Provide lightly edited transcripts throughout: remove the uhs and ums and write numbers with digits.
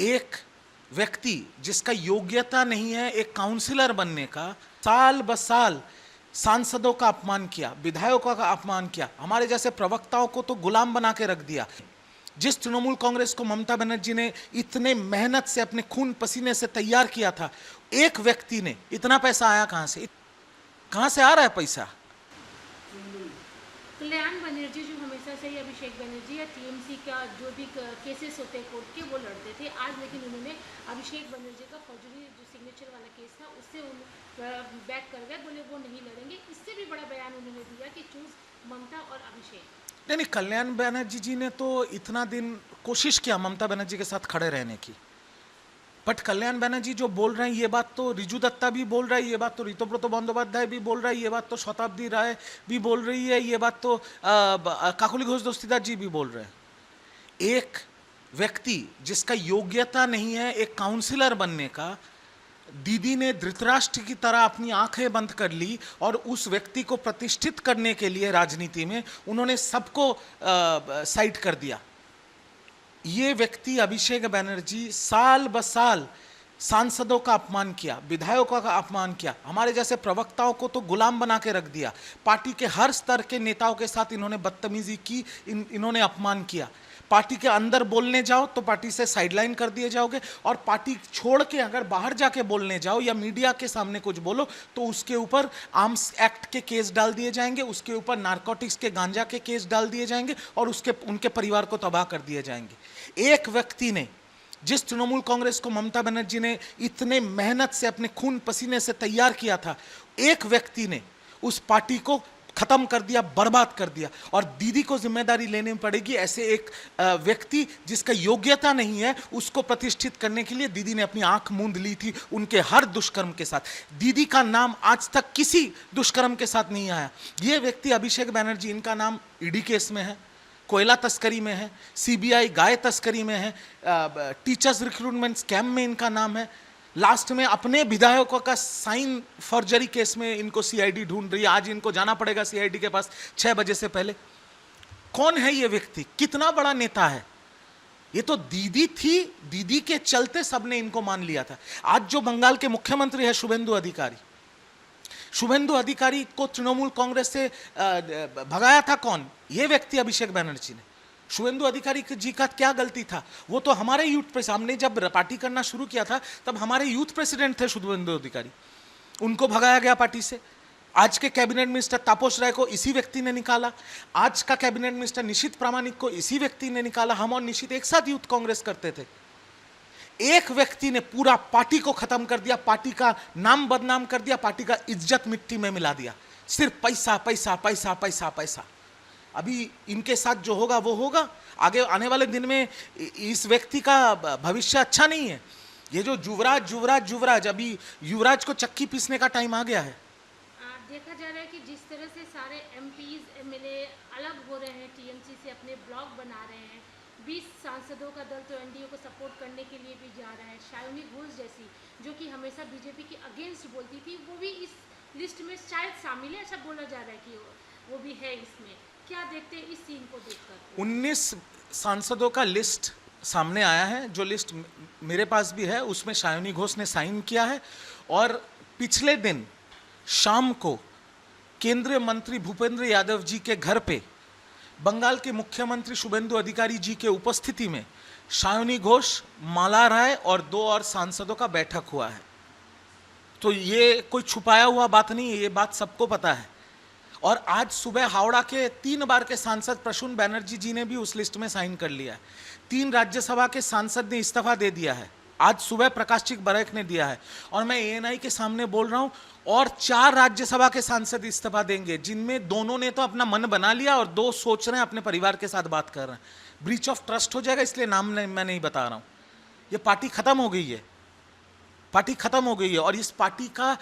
एक व्यक्ति जिसका योग्यता नहीं है एक काउंसिलर बनने का, साल ब साल सांसदों का अपमान किया, विधायकों का अपमान किया, हमारे जैसे प्रवक्ताओं को तो गुलाम बना के रख दिया। जिस तृणमूल कांग्रेस को ममता बनर्जी ने इतने मेहनत से अपने खून पसीने से तैयार किया था, एक व्यक्ति ने इतना पैसा आया कहां से? कहां से आ रहा है पैसा? कल्याण बनर्जी जो हमेशा से ही अभिषेक बनर्जी या टीएमसी का जो भी केसेस होते हैं कोर्ट के वो लड़ते थे, आज लेकिन उन्होंने अभिषेक बनर्जी का फौजरी जो सिग्नेचर वाला केस था उससे बैक कर गए, बोले वो नहीं लड़ेंगे। इससे भी बड़ा बयान उन्होंने दिया कि चूज ममता और अभिषेक। नहीं, कल्याण बनर्जी जी ने तो इतना दिन कोशिश किया ममता बनर्जी के साथ खड़े रहने की, बट कल्याण बनर्जी जो बोल रहे हैं ये बात तो रिजू दत्ता भी बोल रहा है, ये बात तो ऋतुव्रत बंदोपाध्याय भी बोल रहा है, ये बात तो शताब्दी राय भी बोल रही है, ये बात तो काकुली घोष दस्तीदार जी भी बोल रहे हैं। एक व्यक्ति जिसका योग्यता नहीं है एक काउंसिलर बनने का, दीदी ने धृतराष्ट्र की तरह अपनी आंखें बंद कर ली और उस व्यक्ति को प्रतिष्ठित करने के लिए राजनीति में उन्होंने सबको साइड कर दिया। ये व्यक्ति अभिषेक बनर्जी साल ब साल सांसदों का अपमान किया, विधायकों का अपमान किया, हमारे जैसे प्रवक्ताओं को तो गुलाम बना के रख दिया। पार्टी के हर स्तर के नेताओं के साथ इन्होंने बदतमीजी की, इन्होंने अपमान किया। पार्टी के अंदर बोलने जाओ तो पार्टी से साइडलाइन कर दिए जाओगे, और पार्टी छोड़ के अगर बाहर जाके बोलने जाओ या मीडिया के सामने कुछ बोलो तो उसके ऊपर आर्म्स एक्ट के केस डाल दिए जाएंगे, उसके ऊपर नारकोटिक्स के गांजा के केस डाल दिए जाएंगे और उनके परिवार को तबाह कर दिए जाएंगे। एक व्यक्ति ने, जिस तृणमूल कांग्रेस को ममता बनर्जी ने इतने मेहनत से अपने खून पसीने से तैयार किया था, एक व्यक्ति ने उस पार्टी को खत्म कर दिया, बर्बाद कर दिया। और दीदी को जिम्मेदारी लेनी पड़ेगी। ऐसे एक व्यक्ति जिसका योग्यता नहीं है उसको प्रतिष्ठित करने के लिए दीदी ने अपनी आंख मूंद ली थी उनके हर दुष्कर्म के साथ। दीदी का नाम आज तक किसी दुष्कर्म के साथ नहीं आया। ये व्यक्ति अभिषेक बनर्जी, इनका नाम ईडी केस में है, कोयला तस्करी में है, सीबीआई गाय तस्करी में है, टीचर्स रिक्रूटमेंट स्कैम में इनका नाम है। लास्ट में अपने विधायकों का साइन फॉर्जरी केस में इनको सीआईडी ढूंढ रही है। आज इनको जाना पड़ेगा सीआईडी के पास 6 बजे से पहले। कौन है ये व्यक्ति? कितना बड़ा नेता है? ये तो दीदी थी, दीदी के चलते सबने इनको मान लिया था। आज जो बंगाल के मुख्यमंत्री है शुभेंदु अधिकारी, शुभेंदु अधिकारी को तृणमूल कांग्रेस से भगाया था कौन? ये व्यक्ति अभिषेक बनर्जी ने। शुभेंदु अधिकारी जी का क्या गलती था? वो तो हमारे यूथ पे, हमने जब पार्टी करना शुरू किया था तब हमारे यूथ प्रेसिडेंट थे शुभेंदु अधिकारी, उनको भगाया गया पार्टी से। आज के कैबिनेट मिनिस्टर तापस राय को इसी व्यक्ति ने निकाला, आज का कैबिनेट मिनिस्टर निशित प्रामाणिक को इसी व्यक्ति ने निकाला। हम और निशित एक साथ यूथ कांग्रेस करते थे। एक व्यक्ति ने पूरा पार्टी को खत्म कर दिया, पार्टी का नाम बदनाम कर दिया, पार्टी का इज्जत मिट्टी में मिला दिया। सिर्फ पैसा पैसा पैसा पैसा पैसा। अभी इनके साथ जो होगा वो होगा। आगे आने वाले दिन में इस व्यक्ति का भविष्य अच्छा नहीं है। ये जो युवराज अभी युवराज को चक्की पीसने का टाइम आ गया है। देखा जा रहा है कि जिस तरह से सारे एमपीज एमएलए अलग हो रहे हैं टीएमसी से, अपने ब्लॉक बना रहे हैं, 20 सांसदों का दल तो एनडीए को सपोर्ट करने के लिए भी जा रहा है। शायोनी घोष जैसी जो कि हमेशा बीजेपी के अगेंस्ट बोलती थी, वो भी इस लिस्ट में शायद शामिल है। ऐसा बोला जा रहा है कि वो भी है इसमें। क्या देखते हैं इस सीन को देखकर? 19 सांसदों का लिस्ट सामने आया है। जो लिस्ट मेरे पास भी है उसमें शायोनी घोष ने साइन किया है। और पिछले दिन शाम को केंद्रीय मंत्री भूपेंद्र यादव जी के घर पे बंगाल के मुख्यमंत्री शुभेंदु अधिकारी जी के उपस्थिति में शायोनी घोष, माला राय और 2 और सांसदों का बैठक हुआ है। तो ये कोई छुपाया हुआ बात नहीं है, ये बात सबको पता है। और आज सुबह हावड़ा के 3 बार के सांसद प्रसून बैनर्जी जी ने भी उस लिस्ट में साइन कर लिया है। 3 राज्यसभा के सांसद ने इस्तीफा दे दिया है। आज सुबह प्रकाश चिक बरैक ने दिया है। और मैं एएनआई के सामने बोल रहा हूं, और 4 राज्यसभा के सांसद इस्तीफा देंगे, जिनमें दोनों ने तो अपना मन बना लिया और 2 सोच रहे हैं, अपने परिवार के साथ बात कर रहे हैं। ब्रीच ऑफ ट्रस्ट हो जाएगा, इसलिए नाम मैं नहीं बता रहा हूं। ये पार्टी खत्म हो गई है, पार्टी खत्म हो गई है। और इस पार्टी का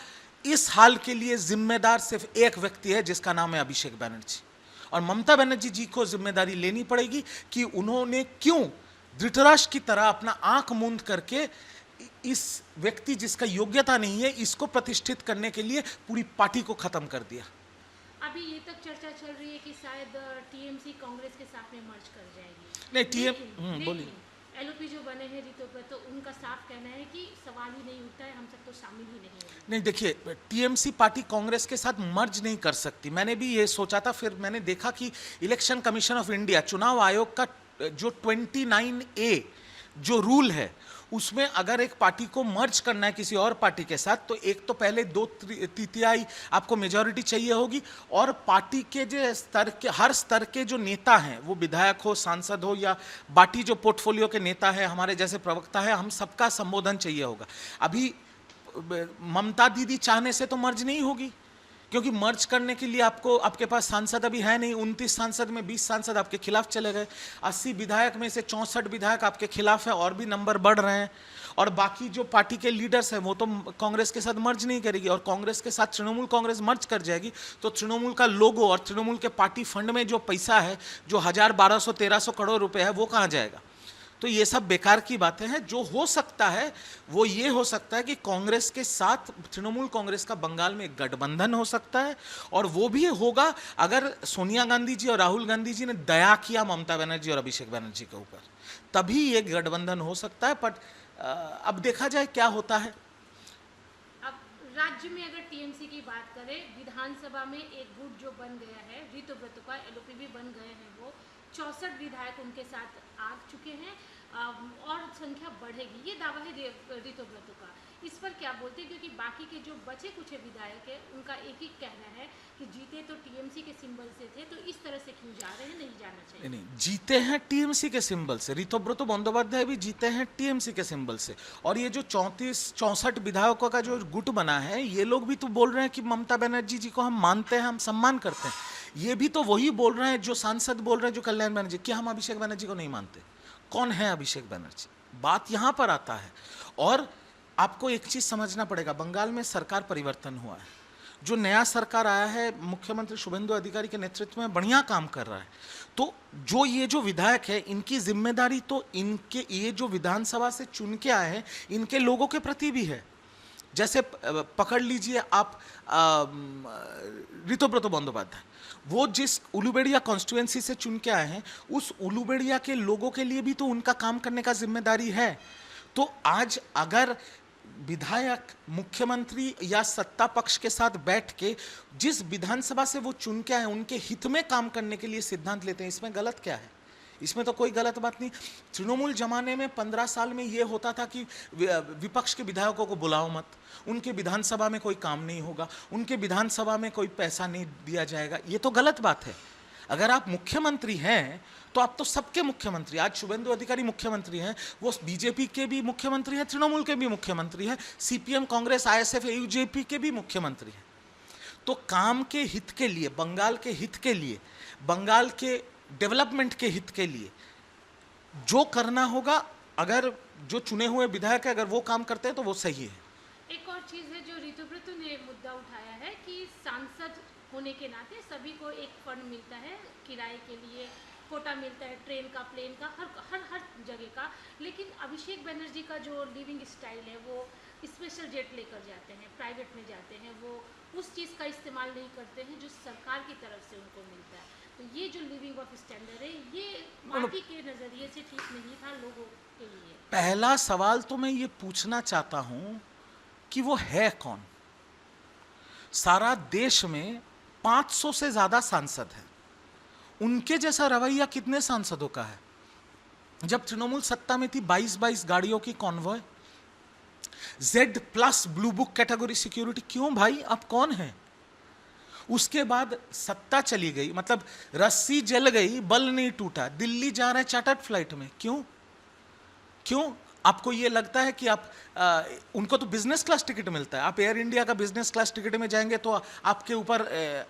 इस हाल के लिए जिम्मेदार सिर्फ एक व्यक्ति है, जिसका नाम है अभिषेक बनर्जी। और ममता बनर्जी जी को जिम्मेदारी लेनी पड़ेगी कि उन्होंने क्यों धृतराष्ट्र की तरह अपना आंख मूंद करके इस व्यक्ति जिसका योग्यता नहीं है इसको प्रतिष्ठित करने के लिए पूरी पार्टी को खत्म कर दिया। अभी ये तक चर्चा चल रही है कि शायद टीएमसी कांग्रेस के साथ में मर्ज कर जाएगी। नहीं, बोलिए। एलओपी जो बने हैं ऋतुव्रत, तो साफ कहना है कि सवाल ही नहीं उठता है, हम सब तो शामिल ही नहीं है। नहीं देखिए, टीएमसी पार्टी कांग्रेस के साथ मर्ज नहीं कर सकती। मैंने भी ये सोचा था, फिर मैंने देखा कि इलेक्शन कमीशन ऑफ इंडिया, चुनाव आयोग का जो 29A जो रूल है, उसमें अगर एक पार्टी को मर्ज करना है किसी और पार्टी के साथ, तो एक तो पहले 2/3 आपको मेजॉरिटी चाहिए होगी, और पार्टी के जो स्तर के, हर स्तर के जो नेता हैं, वो विधायक हो, सांसद हो, या बाकी जो पोर्टफोलियो के नेता है, हमारे जैसे प्रवक्ता है, हम सबका संबोधन चाहिए होगा। अभी ममता दीदी चाहने से तो मर्ज नहीं होगी, क्योंकि मर्ज करने के लिए आपको, आपके पास सांसद अभी है नहीं। 29 सांसद में 20 सांसद आपके खिलाफ चले गए, 80 विधायक में से 64 विधायक आपके खिलाफ है, और भी नंबर बढ़ रहे हैं। और बाकी जो पार्टी के लीडर्स हैं, वो तो कांग्रेस के साथ मर्ज नहीं करेगी, और कांग्रेस के साथ तृणमूल कांग्रेस मर्ज कर जाएगी, तो तृणमूल का लोगो और तृणमूल के पार्टी फंड में जो पैसा है, जो 1000, 1200, 1300 करोड़ रुपए है, वो कहाँ जाएगा? तो ये सब बेकार की बातें हैं। जो हो सकता है वो ये हो सकता है कि कांग्रेस के साथ तृणमूल कांग्रेस का बंगाल में एक गठबंधन हो सकता है, और वो भी होगा अगर सोनिया गांधी जी और राहुल गांधी जी ने दया किया ममता बनर्जी और अभिषेक बनर्जी के ऊपर, तभी ये गठबंधन हो सकता है। पर अब देखा जाए क्या होता है। अब राज्य में अगर टीएमसी की बात करें, विधानसभा में एक गुट जो बन गया है, ऋतुव्रत का एलओपी भी बन गए हैं, वो 64 विधायक उनके साथ आ चुके हैं, और संख्या बढ़ेगी, ये दावा है ऋतुव्रत का। इस पर क्या बोलते हैं, क्योंकि बाकी के जो बचे कुछ विधायक हैं, उनका एक ही कहना है कि जीते तो टीएमसी के सिंबल से थे, तो इस तरह से क्यों जा रहे हैं, नहीं जाना चाहिए। नहीं, जीते हैं टीएमसी के सिंबल से, ऋतुव्रत बंदोपाध्याय भी जीते हैं टीएमसी के सिंबल से, और ये जो 34-64 विधायकों का जो गुट बना है, ये लोग भी तो बोल रहे हैं कि ममता बनर्जी जी को हम मानते हैं, हम सम्मान करते हैं। ये भी तो वही बोल रहे हैं जो सांसद बोल रहे हैं, जो कल्याण बनर्जी, कि हम अभिषेक बनर्जी को नहीं मानते। कौन है अभिषेक बनर्जी? बात यहां पर आता है। और आपको एक चीज समझना पड़ेगा, बंगाल में सरकार परिवर्तन हुआ है, जो नया सरकार आया है, मुख्यमंत्री शुभेंदु अधिकारी के नेतृत्व में बढ़िया काम कर रहा है। तो जो ये जो विधायक है, इनकी जिम्मेदारी तो इनके, ये जो विधानसभा से चुन के आए हैं, इनके लोगों के प्रति भी है। जैसे पकड़ लीजिए आप ऋतुव्रत बंदोपाध्याय, वो जिस उलूबेड़िया कॉन्स्टिट्यूएंसी से चुन के आए हैं, उस उलूबेड़िया के लोगों के लिए भी तो उनका काम करने का जिम्मेदारी है। तो आज अगर विधायक मुख्यमंत्री या सत्ता पक्ष के साथ बैठ के जिस विधानसभा से वो चुन के आए, उनके हित में काम करने के लिए सिद्धांत लेते हैं, इसमें गलत क्या है? इसमें तो कोई गलत बात नहीं। तृणमूल जमाने में 15 साल में ये होता था कि विपक्ष के विधायकों को बुलाओ मत, उनके विधानसभा में कोई काम नहीं होगा, उनके विधानसभा में कोई पैसा नहीं दिया जाएगा। ये तो गलत बात है। अगर आप मुख्यमंत्री हैं तो आप तो सबके मुख्यमंत्री। आज शुभेंदु अधिकारी मुख्यमंत्री हैं, वो बीजेपी के भी मुख्यमंत्री हैं, तृणमूल के भी मुख्यमंत्री हैं, सीपीएम, कांग्रेस, आईएसएफ, यूजेपी के भी मुख्यमंत्री हैं। तो काम के हित के लिए, बंगाल के हित के लिए, बंगाल के डेवलपमेंट के हित के लिए जो करना होगा, अगर जो चुने हुए विधायक है, अगर वो काम करते हैं तो वो सही है। एक और चीज़ है जो ऋतुव्रत ने मुद्दा उठाया है कि सांसद होने के नाते सभी को एक फंड मिलता है, किराए के लिए कोटा मिलता है, ट्रेन का, प्लेन का, हर जगह का। लेकिन अभिषेक बनर्जी का जो लिविंग स्टाइल है, वो स्पेशल जेट लेकर जाते हैं, प्राइवेट में जाते हैं, वो उस चीज़ का इस्तेमाल नहीं करते हैं जो सरकार की तरफ से उनको मिलता है। तो ये जो लिविंग ऑफ स्टैंडर्ड है, ये पार्टी के नज़रिए से ठीक नहीं था लोगों के लिए। पहला सवाल तो मैं ये पूछना चाहता हूं कि वो है कौन? सारा देश में 500 से ज्यादा सांसद हैं, उनके जैसा रवैया कितने सांसदों का है? जब तृणमूल सत्ता में थी, 22 गाड़ियों की convoy, Z+ blue book category security. क्यों भाई, आप कौन हैं? उसके बाद सत्ता चली गई, मतलब रस्सी जल गई, बल नहीं टूटा, दिल्ली जा रहे हैं चार्टर्ड फ्लाइट में। क्यों? आपको ये लगता है कि आप उनको तो बिजनेस क्लास टिकट मिलता है, आप एयर इंडिया का बिजनेस क्लास टिकट में जाएंगे तो आपके ऊपर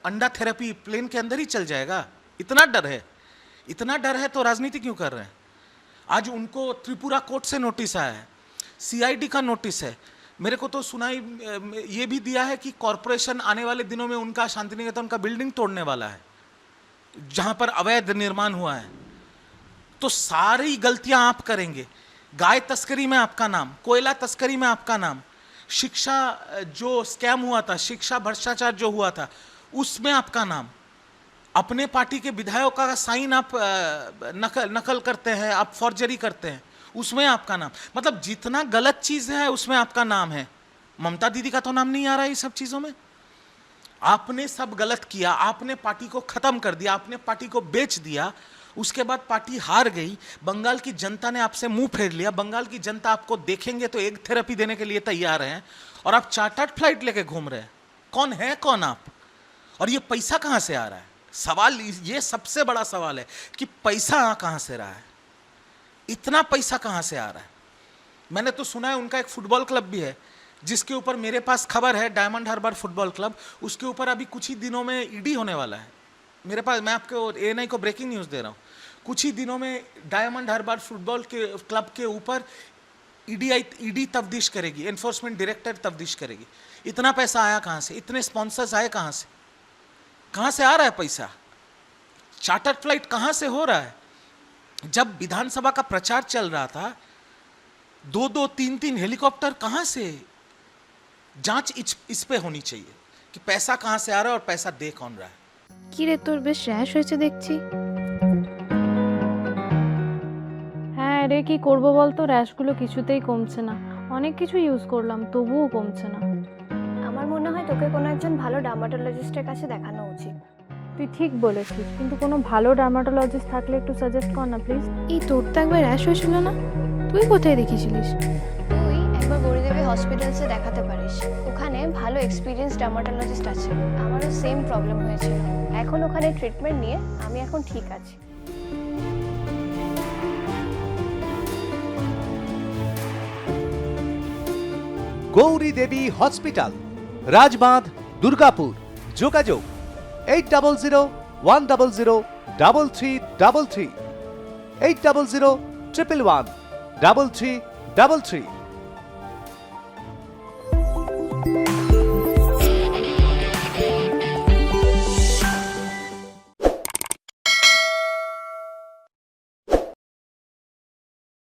अंडा थेरेपी प्लेन के अंदर ही चल जाएगा? इतना डर है तो राजनीति क्यों कर रहे हैं? आज उनको त्रिपुरा कोर्ट से नोटिस आया है, सीआईडी का नोटिस है। मेरे को तो सुनाई ये भी दिया है कि कॉरपोरेशन आने वाले दिनों में उनका शांतिनिकेतन का बिल्डिंग तोड़ने वाला है, जहां पर अवैध निर्माण हुआ है। तो सारी गलतियां आप करेंगे। गाय तस्करी में आपका नाम, कोयला तस्करी में आपका नाम, शिक्षा जो स्कैम हुआ था, शिक्षा भ्रष्टाचार जो हुआ था, उसमें आपका नाम, अपने पार्टी के विधायकों का साइन आप नकल करते हैं, आप फॉर्जरी करते हैं, उसमें आपका नाम, मतलब जितना गलत चीज है उसमें आपका नाम है। ममता दीदी का तो नाम नहीं आ रहा है ये सब चीजों में। आपने सब गलत किया, आपने पार्टी को खत्म कर दिया, आपने पार्टी को बेच दिया, उसके बाद पार्टी हार गई, बंगाल की जनता ने आपसे मुंह फेर लिया, बंगाल की जनता आपको देखेंगे तो एक थेरेपी देने के लिए तैयार हैं, और आप चार्टर्ड फ्लाइट लेके घूम रहे हैं। कौन है कौन आप? और ये पैसा कहां से आ रहा है? सवाल ये सबसे बड़ा सवाल है कि पैसा कहां से रहा है, इतना पैसा कहां से आ रहा है। मैंने तो सुना है उनका एक फुटबॉल क्लब भी है, जिसके ऊपर मेरे पास खबर है, डायमंड हार्बर फुटबॉल क्लब, उसके ऊपर अभी कुछ ही दिनों में ईडी होने वाला है। मेरे पास, मैं आपको एएनआई को ब्रेकिंग न्यूज़ दे रहा हूँ, कुछ ही दिनों में डायमंड हार्बर फुटबॉल के क्लब के ऊपर ईडी तफ्तीश करेगी, एनफोर्समेंट डायरेक्टर तफ्तीश करेगी। इतना पैसा आया कहाँ से? इतने स्पॉन्सर्स आए कहाँ से? कहाँ से आ रहा है पैसा? चार्टर फ्लाइट कहाँ से हो रहा है? जब विधानसभा का प्रचार चल रहा था, 2-2, 3-3 हेलीकॉप्टर कहाँ से? जांच इस पे होनी चाहिए कि पैसा कहाँ से आ रहा है और पैसा दे कौन रहा है। কি রে, তোর বেশ র্যাশ হয়েছে দেখছি। হ্যাঁ রে, কি করব বলতো, র্যাশগুলো কিছুতেই কমছে না। অনেক কিছু ইউজ করলাম তবুও কমছে না। আমার মনে হয় তোকে কোনো একজন ভালো ডার্মাটোলজিস্টের কাছে দেখানো উচিত। তুই ঠিক বলেছিস, কিন্তু কোনো ভালো ডার্মাটোলজিস্ট থাকলে একটু সাজেস্ট কর না প্লিজ। এই তোর তো একবার র্যাশ হয়েছিল না, তুই কোথায় দেখিয়েছিলিস? তুই একবার গৌরীদেবী হসপিটালসে দেখাতে পারিস, ওখানে ভালো এক্সপিরিয়েন্স ডার্মাটোলজিস্ট আছে। আমারও সেম প্রবলেম হয়েছিল, এখন ওখানে ট্রিটমেন্ট নিয়ে আমি এখন ঠিক আছি। গৌরী দেবী হসপিটাল, রাজবাঁধ, দুর্গাপুর। যোগাযোগ 8001003333, 8001113333।